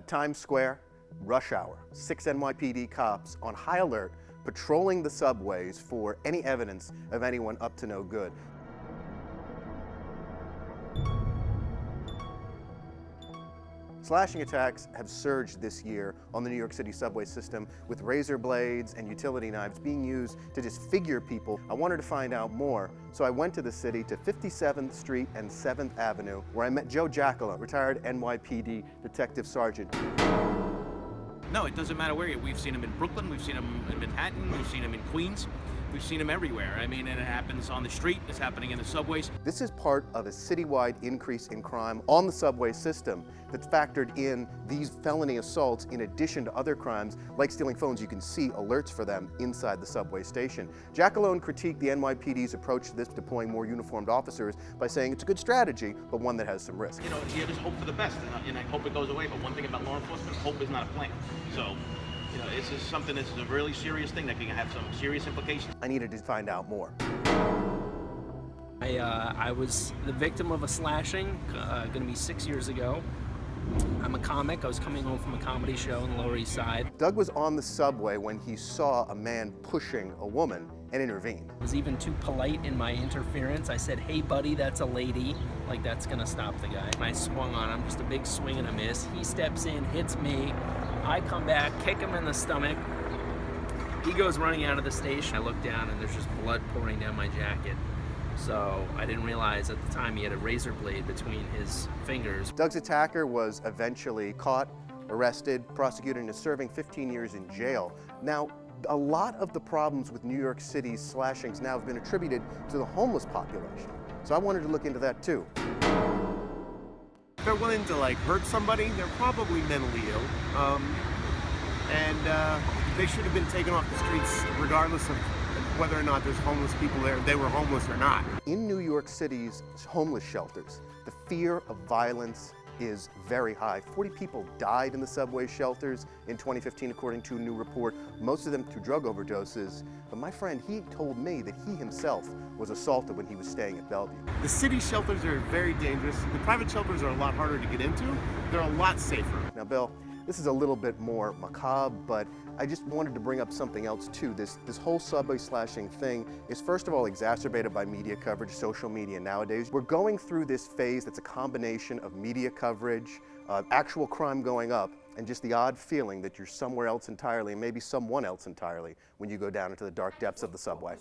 Times Square, rush hour, 6 NYPD cops on high alert, patrolling the subways for any evidence of anyone up to no good. Slashing attacks have surged this year on the New York City subway system, with razor blades and utility knives being used to disfigure people. I wanted to find out more, so I went to the city to 57th Street and 7th Avenue, where I met Joe Giacalone, retired NYPD detective sergeant. No, it doesn't matter where. We've seen him in Brooklyn, we've seen him in Manhattan, we've seen him in Queens. We've seen them everywhere. I mean, and it happens on the street, it's happening in the subways. This is part of a citywide increase in crime on the subway system that's factored in these felony assaults in addition to other crimes like stealing phones. You can see alerts for them inside the subway station. Giacalone critiqued the NYPD's approach to this, deploying more uniformed officers, by saying it's a good strategy, but one that has some risk. You know, you just hope for the best, and I hope it goes away. But one thing about law enforcement, hope is not a plan. So, you know, this is something that's a really serious thing that can have some serious implications. I needed to find out more. I was the victim of a slashing, going to be 6 years ago. I'm a comic. I was coming home from a comedy show on the Lower East Side. Doug was on the subway when he saw a man pushing a woman and intervened. I was even too polite in my interference. I said, "Hey buddy, that's a lady." Like, that's gonna stop the guy. And I swung on him, just a big swing and a miss. He steps in, hits me. I come back, kick him in the stomach. He goes running out of the station. I look down and there's just blood pouring down my jacket. So I didn't realize at the time he had a razor blade between his fingers. Doug's attacker was eventually caught, arrested, prosecuted, and is serving 15 years in jail. Now, a lot of the problems with New York City's slashings now have been attributed to the homeless population. So I wanted to look into that too. If they're willing to hurt somebody, they're probably mentally ill. They should have been taken off the streets regardless of whether or not there's homeless people there, they were homeless or not. In New York City's homeless shelters, the fear of violence is very high. 40 people died in the subway shelters in 2015, according to a new report, most of them through drug overdoses. But my friend, he told me that he himself was assaulted when he was staying at Bellevue. The city shelters are very dangerous. The private shelters are a lot harder to get into. They're a lot safer. Now, Bill, this is a little bit more macabre, but I just wanted to bring up something else too. This whole subway slashing thing is first of all exacerbated by media coverage, social media nowadays. We're going through this phase that's a combination of media coverage, actual crime going up, and just the odd feeling that you're somewhere else entirely, and maybe someone else entirely, when you go down into the dark depths of the subway.